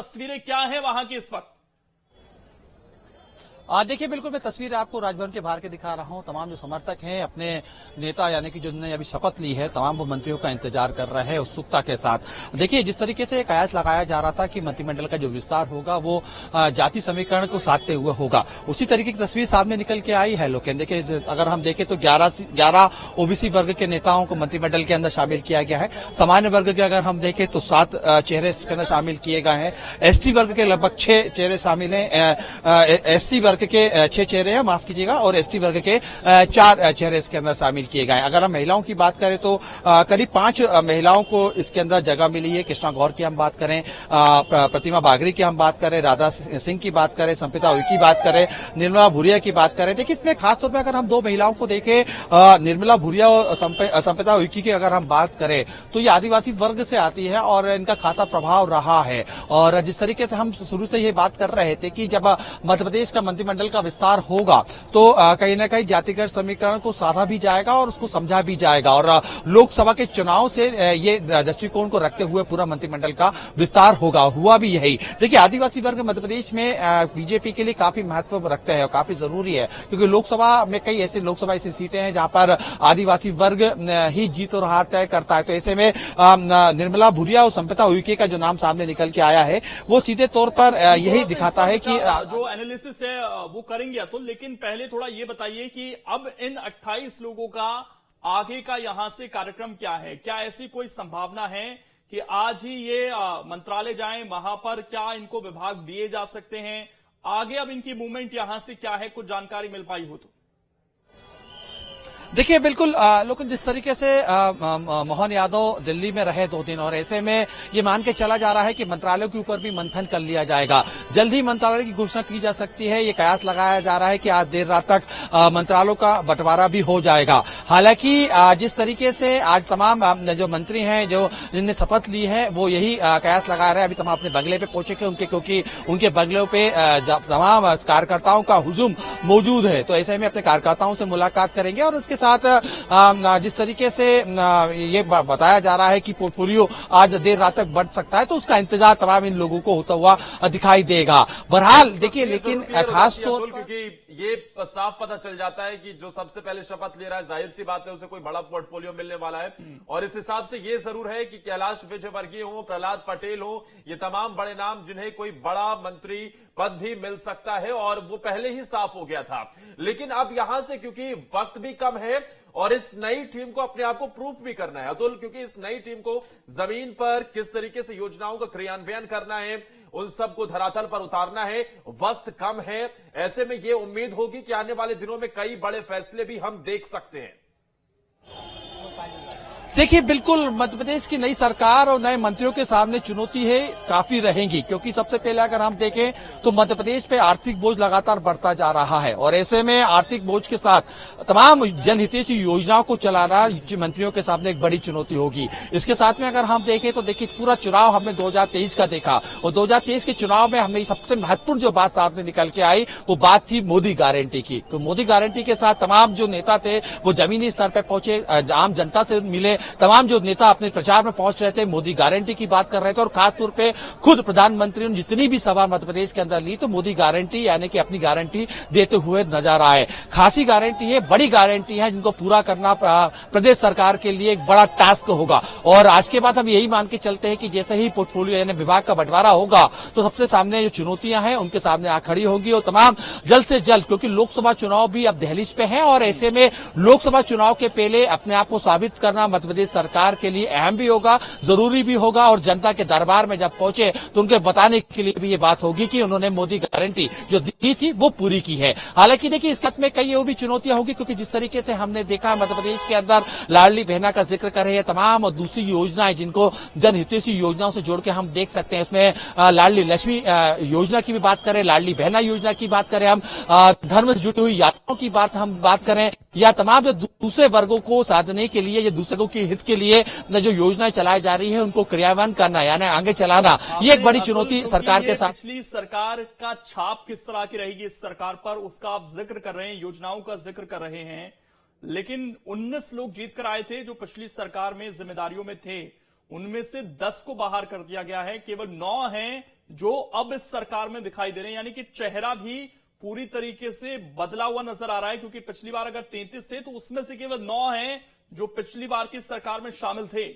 तस्वीरें क्या है वहां की इस वक्त? देखिए, बिल्कुल मैं तस्वीर आपको राजभवन के बाहर के दिखा रहा हूं। तमाम जो समर्थक हैं अपने नेता यानी कि जिन्होंने अभी शपथ ली है, तमाम वो मंत्रियों का इंतजार कर रहे हैं उत्सुकता के साथ। देखिए, जिस तरीके से कयास लगाया जा रहा था कि मंत्रिमंडल का जो विस्तार होगा वो जाति समीकरण को साधते हुए होगा, उसी तरीके की तस्वीर सामने निकल के आई है। लोग देखिए, अगर हम देखें तो 11 ओबीसी वर्ग के नेताओं को मंत्रिमंडल के अंदर शामिल किया गया है। सामान्य वर्ग के अगर हम देखें तो 7 चेहरे इसके अंदर शामिल किए गए हैं। एसटी वर्ग के लगभग 6 चेहरे शामिल हैं। एससी वर्ग के 6 चेहरे हैं, माफ कीजिएगा, और एसटी वर्ग के 4 चेहरे इसके अंदर शामिल किए गए हैं। अगर हम महिलाओं की बात करें तो करीब 5 महिलाओं को इसके अंदर जगह मिली है। कृष्णा गौर की हम बात करें, प्रतिमा बागरी की हम बात करें, राधा सिंह की बात करें, संपिता उइके की बात करें, निर्मला भूरिया की बात करें। देखिए, इसमें खासतौर पर अगर हम 2 महिलाओं को देखें, निर्मला भूरिया और संपिता उइके की अगर हम बात करें तो ये आदिवासी वर्ग से आती है और इनका खासा प्रभाव रहा है। और जिस तरीके से हम शुरू से ये बात कर रहे थे कि जब मध्य प्रदेश का मंत्रिमंडल का विस्तार होगा तो कहीं ना कहीं जातिगत समीकरण को साधा भी जाएगा और उसको समझा भी जाएगा। और लोकसभा के चुनाव से ये दृष्टिकोण को रखते हुए पूरा मंत्रिमंडल का विस्तार होगा। हुआ भी यही। देखिए, आदिवासी वर्ग मध्य प्रदेश में बीजेपी के लिए काफी महत्व रखते हैं और काफी जरूरी है, क्योंकि लोकसभा में कई ऐसी सीटें हैं जहां पर आदिवासी वर्ग ही जीत और हार तय करता है। तो ऐसे में निर्मला भूरिया और संपिता उइके का जो नाम सामने निकल के आया है वो सीधे तौर पर यही दिखाता है कि जो एनालिसिस है वो करेंगे अतुल, लेकिन पहले थोड़ा ये बताइए कि अब इन 28 लोगों का आगे का यहां से कार्यक्रम क्या है? क्या ऐसी कोई संभावना है कि आज ही ये मंत्रालय जाएं, वहां पर क्या इनको विभाग दिए जा सकते हैं? आगे अब इनकी मूवमेंट यहां से क्या है, कुछ जानकारी मिल पाई हो तो? देखिए, बिल्कुल लेकिन जिस तरीके से मोहन यादव दिल्ली में रहे 2 दिन, और ऐसे में ये मान के चला जा रहा है कि मंत्रालयों के ऊपर भी मंथन कर लिया जाएगा। जल्द ही मंत्रालय की घोषणा की जा सकती है। ये कयास लगाया जा रहा है कि आज देर रात तक मंत्रालयों का बंटवारा भी हो जाएगा। हालांकि जिस तरीके से आज तमाम जो मंत्री हैं जो जिनने शपथ ली है वो यही कयास लगा रहे हैं। अभी तमाम अपने बंगले पे पहुंचे थे क्योंकि उनके बंगलों पे तमाम कार्यकर्ताओं का हुजूम मौजूद है। तो ऐसे में अपने कार्यकर्ताओं से मुलाकात करेंगे और उसके साथ जिस तरीके से ये बताया जा रहा है कि पोर्टफोलियो आज देर रात तक बढ़ सकता है, तो उसका इंतजार तमाम इन लोगों को होता हुआ दिखाई देगा। बहरहाल देखिए, लेकिन खास तौर पर क्योंकि ये साफ पता चल जाता है कि जो सबसे पहले शपथ ले रहा है, जाहिर सी बात है उसे कोई बड़ा पोर्टफोलियो मिलने वाला है। और इस हिसाब से ये जरूर है कि कैलाश विजयवर्गीय हो, प्रहलाद पटेल हो, ये तमाम बड़े नाम जिन्हें कोई बड़ा मंत्री पद भी मिल सकता है, और वो पहले ही साफ हो गया था। लेकिन अब यहां से क्योंकि वक्त भी कम है और इस नई टीम को अपने आप को प्रूफ भी करना है अतुल, क्योंकि इस नई टीम को जमीन पर किस तरीके से योजनाओं का क्रियान्वयन करना है, उन सबको धरातल पर उतारना है। वक्त कम है, ऐसे में यह उम्मीद होगी कि आने वाले दिनों में कई बड़े फैसले भी हम देख सकते हैं। देखिए, बिल्कुल मध्य प्रदेश की नई सरकार और नए मंत्रियों के सामने चुनौती है काफी रहेंगी, क्योंकि सबसे पहले अगर हम देखें तो मध्य प्रदेश पे आर्थिक बोझ लगातार बढ़ता जा रहा है और ऐसे में आर्थिक बोझ के साथ तमाम जनहितैषी योजनाओं को चलाना मंत्रियों के सामने एक बड़ी चुनौती होगी। इसके साथ में अगर हम देखें तो देखिए, पूरा चुनाव हमने 2023 का देखा और 2023 के चुनाव में हमने सबसे महत्वपूर्ण जो बात सामने निकल के आई वो बात थी मोदी गारंटी की। तो मोदी गारंटी के साथ तमाम जो नेता थे वो जमीनी स्तर पर पहुंचे, आम जनता से मिले, तमाम जो नेता अपने प्रचार में पहुंच रहे थे मोदी गारंटी की बात कर रहे थे और खासतौर पे खुद प्रधानमंत्री ने जितनी भी सभा मध्य प्रदेश के अंदर ली तो मोदी गारंटी यानी कि अपनी गारंटी देते हुए नजर आए। खासी गारंटी है, बड़ी गारंटी है, जिनको पूरा करना प्रदेश सरकार के लिए एक बड़ा टास्क होगा। और आज के बाद हम यही मान के चलते हैं कि जैसे ही पोर्टफोलियो यानी विभाग का बंटवारा होगा तो सबसे सामने जो चुनौतियां हैं उनके सामने आ खड़ी होगी और तमाम जल्द से जल्द, क्योंकि लोकसभा चुनाव भी अब दहलीज पे है और ऐसे में लोकसभा चुनाव के पहले अपने आप को साबित करना मध्य प्रदेश सरकार के लिए अहम भी होगा, जरूरी भी होगा और जनता के दरबार में जब पहुंचे तो उनके बताने के लिए भी ये बात होगी कि उन्होंने मोदी गारंटी जो दी थी वो पूरी की है। हालांकि देखिए, इस में कई और भी चुनौतियां होगी, क्योंकि जिस तरीके से हमने देखा मध्य प्रदेश के अंदर लाडली बहना का जिक्र कर रहे हैं, तमाम और दूसरी योजनाएं जिनको जनहितैषी योजनाओं से जोड़ के हम देख सकते हैं, इसमें लाडली लक्ष्मी योजना की भी बात करें, लाडली बहना योजना की बात करें, हम धर्म से जुड़ी हुई यात्राओं की बात करें या तमाम जो दूसरे वर्गों को साधने के लिए या दूसरों के हित के लिए जो योजनाएं चलाई जा रही है उनको क्रियान्वयन करना यानी आगे चलाना, ये एक बड़ी चुनौती सरकार के साथ। पिछली सरकार का छाप किस तरह की रहेगी इस सरकार पर, उसका आप जिक्र कर रहे हैं, योजनाओं का जिक्र कर रहे हैं, लेकिन 19 लोग जीत कर आए थे जो पिछली सरकार में जिम्मेदारियों में थे, उनमें से 10 को बाहर कर दिया गया है, केवल 9 हैं जो अब इस सरकार में दिखाई दे रहे हैं, यानी कि चेहरा भी पूरी तरीके से बदला हुआ नजर आ रहा है, क्योंकि पिछली बार अगर 33 थे तो उसमें से केवल 9 हैं जो पिछली बार की सरकार में शामिल थे।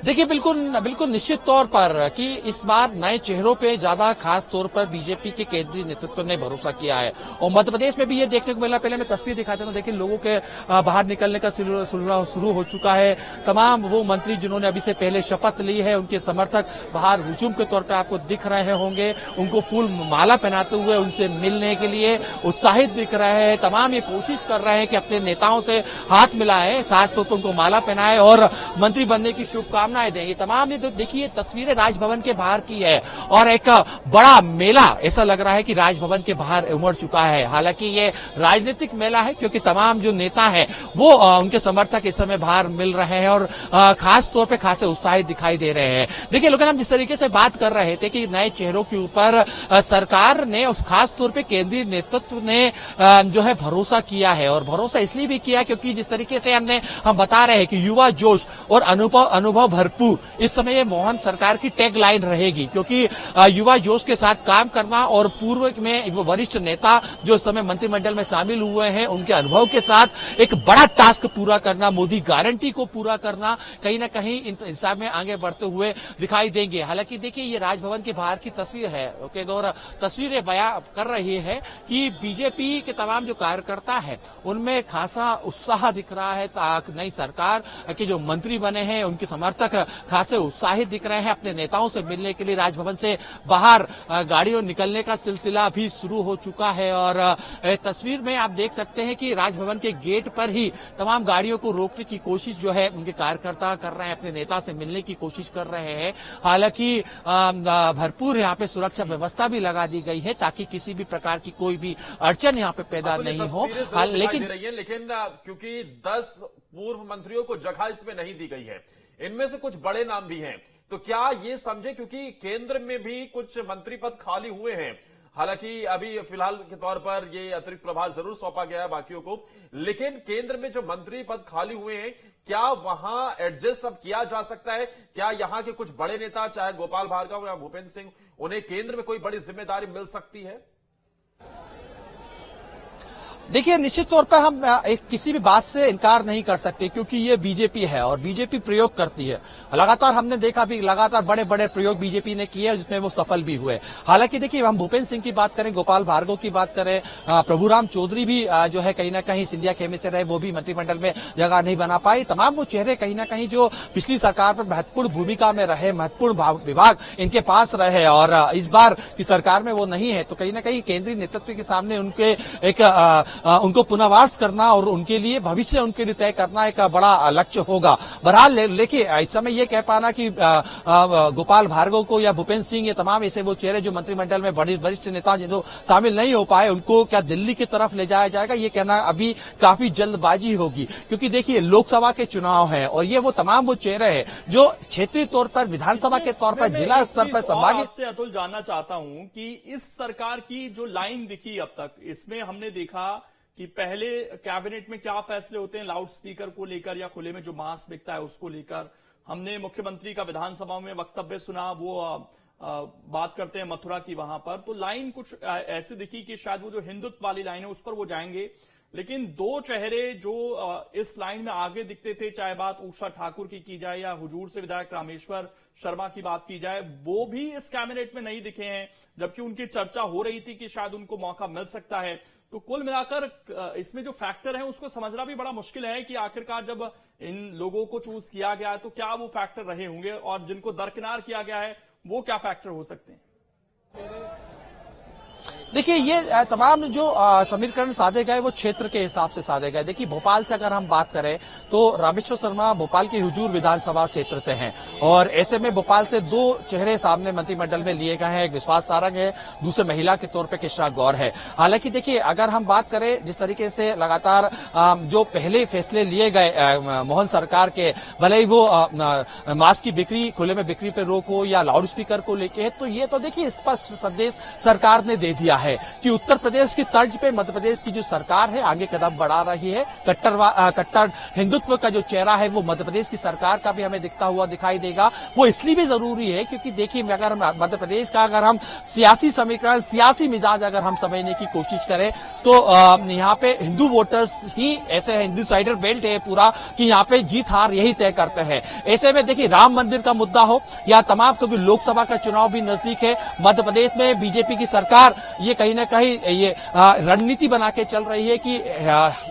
देखिए बिल्कुल निश्चित तौर पर कि इस बार नए चेहरों पे ज्यादा खास तौर पर बीजेपी के केंद्रीय नेतृत्व ने भरोसा किया है और मध्य प्रदेश में भी ये देखने को मिला। पहले मैं तस्वीर दिखाता हूं, देखिए लोगों के बाहर निकलने का शुरू हो चुका है। तमाम वो मंत्री जिन्होंने अभी से पहले शपथ ली है, उनके समर्थक बाहर हुजूम के तौर पर आपको दिख रहे होंगे, उनको फूल माला पहनाते हुए उनसे मिलने के लिए उत्साहित दिख रहे हैं। तमाम ये कोशिश कर रहे हैं कि अपने नेताओं से हाथ मिलाएं, साथ साथ उनको माला पहनाएं और मंत्री बनने की शुभकामनाएं दें। ये तमाम ये देखिए तस्वीरें राजभवन के बाहर की है और एक बड़ा मेला ऐसा लग रहा है कि राजभवन के बाहर उमड़ चुका है। हालांकि ये राजनीतिक मेला है क्योंकि तमाम जो नेता है वो उनके समर्थक इस समय बाहर मिल रहे हैं और खास तौर पे खासे उत्साहित दिखाई दे रहे हैं। देखिए लोगन, हम जिस तरीके से बात कर रहे थे कि नए चेहरों के ऊपर सरकार ने उस खास तौर पे केंद्रीय नेतृत्व ने जो है भरोसा किया है और भरोसा इसलिए भी किया क्योंकि जिस तरीके से हम बता रहे हैं कि युवा जोश और अनुभव भरपूर इस समय ये मोहन सरकार की टैग लाइन रहेगी, क्योंकि युवा जोश के साथ काम करना और पूर्व में वरिष्ठ नेता जो इस समय मंत्रिमंडल में शामिल हुए हैं उनके अनुभव के साथ एक बड़ा टास्क पूरा करना, मोदी गारंटी को पूरा करना, कहीं ना कहीं इन हिसाब में आगे बढ़ते हुए दिखाई देंगे। हालांकि देखिए ये राजभवन के बाहर की तस्वीर है और तस्वीरें बयां कर रही है कि बीजेपी के तमाम जो कार्यकर्ता है उनमें खासा उत्साह दिख रहा है। नई सरकार के जो मंत्री बने हैं उनके समर्थक खासे उत्साहित दिख रहे हैं। अपने नेताओं से मिलने के लिए राजभवन से बाहर गाड़ियों निकलने का सिलसिला भी शुरू हो चुका है और तस्वीर में आप देख सकते हैं कि राजभवन के गेट पर ही तमाम गाड़ियों को रोकने की कोशिश जो है उनके कार्यकर्ता कर रहे हैं, अपने नेता से मिलने की कोशिश कर रहे हैं। हालांकि भरपूर यहाँ पे सुरक्षा व्यवस्था भी लगा दी गई है ताकि किसी भी प्रकार की कोई भी अड़चन यहाँ पे पैदा नहीं हो। लेकिन क्योंकि 10 पूर्व मंत्रियों को जगह इसमें नहीं दी गई है, इनमें से कुछ बड़े नाम भी हैं, तो क्या ये समझे क्योंकि केंद्र में भी कुछ मंत्री पद खाली हुए हैं, हालांकि अभी फिलहाल के तौर पर ये अतिरिक्त प्रभार जरूर सौंपा गया है बाकियों को, लेकिन केंद्र में जो मंत्री पद खाली हुए हैं क्या वहां एडजस्ट अब किया जा सकता है? क्या यहां के कुछ बड़े नेता चाहे गोपाल भार्गव या भूपेंद्र सिंह, उन्हें केंद्र में कोई बड़ी जिम्मेदारी मिल सकती है? देखिए निश्चित तौर पर हम किसी भी बात से इनकार नहीं कर सकते क्योंकि ये बीजेपी है और बीजेपी प्रयोग करती है। लगातार हमने देखा भी लगातार बड़े बड़े प्रयोग बीजेपी ने किए जिसमें वो सफल भी हुए। हालांकि देखिए हम भूपेंद्र सिंह की बात करें, गोपाल भार्गव की बात करें, प्रभुराम चौधरी भी जो है कहीं ना कहीं सिंधिया खेमे से रहे, वो भी मंत्रिमंडल में जगह नहीं बना पाए। तमाम वो चेहरे कहीं ना कहीं जो पिछली सरकार पर महत्वपूर्ण भूमिका में रहे, महत्वपूर्ण विभाग इनके पास रहे और इस बार की सरकार में वो नहीं है, तो कहीं ना कहीं केंद्रीय नेतृत्व के सामने उनके एक उनको पुनर्वास करना और उनके लिए भविष्य उनके लिए तय करना एक बड़ा लक्ष्य होगा। बहरहाल लेकिन इस समय ये कह पाना कि गोपाल भार्गव को या भूपेंद्र सिंह, ये तमाम ऐसे वो चेहरे जो मंत्रिमंडल में वरिष्ठ नेता जो शामिल नहीं हो पाए, उनको क्या दिल्ली की तरफ ले जाया जाएगा, ये कहना अभी काफी जल्दबाजी होगी। क्योंकि देखिए लोकसभा के चुनाव है और ये वो तमाम वो चेहरे हैं जो क्षेत्रीय तौर पर, विधानसभा के तौर पर, जिला स्तर पर संभागित। से अतुल जानना चाहता हूं कि इस सरकार की जो लाइन दिखी अब तक, इसमें हमने देखा कि पहले कैबिनेट में क्या फैसले होते हैं लाउड स्पीकर को लेकर या खुले में जो मांस बिकता है उसको लेकर। हमने मुख्यमंत्री का विधानसभा में वक्तव्य सुना, वो बात करते हैं मथुरा की वहां पर, तो लाइन कुछ ऐसी दिखी कि शायद वो जो हिंदुत्व वाली लाइन है उस पर वो जाएंगे। लेकिन दो चेहरे जो इस लाइन में आगे दिखते थे, चाहे बात उषा ठाकुर की जाए या हुजूर से विधायक रामेश्वर शर्मा की बात की जाए, वो भी इस कैबिनेट में नहीं दिखे हैं, जबकि उनकी चर्चा हो रही थी कि शायद उनको मौका मिल सकता है। तो कुल मिलाकर इसमें जो फैक्टर है उसको समझना भी बड़ा मुश्किल है कि आखिरकार जब इन लोगों को चूज किया गया है तो क्या वो फैक्टर रहे होंगे और जिनको दरकिनार किया गया है वो क्या फैक्टर हो सकते हैं। देखिए ये तमाम जो समीकरण साधे गए वो क्षेत्र के हिसाब से साधे गए। देखिए भोपाल से अगर हम बात करें तो रामेश्वर शर्मा भोपाल के हुजूर विधानसभा क्षेत्र से हैं और ऐसे में भोपाल से दो चेहरे सामने मंत्रिमंडल में लिए गए हैं, एक विश्वास सारंग है, दूसरे महिला के तौर पर कृष्णा गौर है। हालांकि देखिए अगर हम बात करें जिस तरीके से लगातार जो पहले फैसले लिए गए मोहन सरकार के, भले ही वो मास्क की बिक्री, खुले में बिक्री पे रोक हो या लाउड स्पीकर को लेके है, तो ये तो देखिए स्पष्ट संदेश सरकार ने दे दिया है। है कि उत्तर प्रदेश की तर्ज पे मध्य प्रदेश की जो सरकार है आगे कदम बढ़ा रही है। कट्टर हिंदुत्व का जो चेहरा है वो मध्य प्रदेश की सरकार का भी हमें दिखता हुआ दिखाई देगा। वो इसलिए भी जरूरी है क्योंकि देखिए, अगर हम मध्य प्रदेश का अगर हम सियासी समीकरण, सियासी मिजाज अगर हम समझने की कोशिश करें तो यहाँ पे हिंदू वोटर्स ही ऐसे है, हिंदू साइडर बेल्ट है पूरा, कि यहाँ पे जीत हार यही तय करते हैं। ऐसे में देखिए, राम मंदिर का मुद्दा हो या तमाम, क्योंकि लोकसभा का चुनाव भी नजदीक है, मध्य प्रदेश में बीजेपी की सरकार ये कहीं ना कहीं ये रणनीति बना के चल रही है कि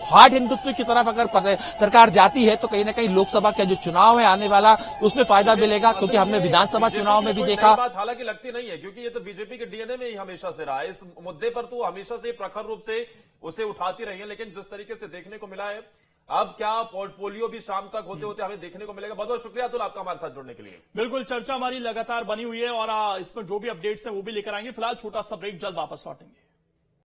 हार्ड हिंदुत्व की तरफ अगर सरकार जाती है तो कहीं ना कहीं लोकसभा का जो चुनाव है आने वाला उसमें फायदा मिलेगा, क्योंकि हमने विधानसभा चुनाव में भी देखा। बात हालांकि लगती नहीं है क्योंकि ये तो बीजेपी के डीएनए में ही हमेशा से रहा है। इस मुद्दे पर तो हमेशा से प्रखर रूप से उसे उठाती रही है, लेकिन जिस तरीके से देखने को मिला है, अब क्या पोर्टफोलियो भी शाम तक होते होते हमें देखने को मिलेगा। बहुत बहुत शुक्रिया अतुल आपका हमारे साथ जुड़ने के लिए। बिल्कुल, चर्चा हमारी लगातार बनी हुई है और इसमें जो भी अपडेट्स है वो भी लेकर आएंगे। फिलहाल छोटा सा ब्रेक, जल्द वापस लौटेंगे।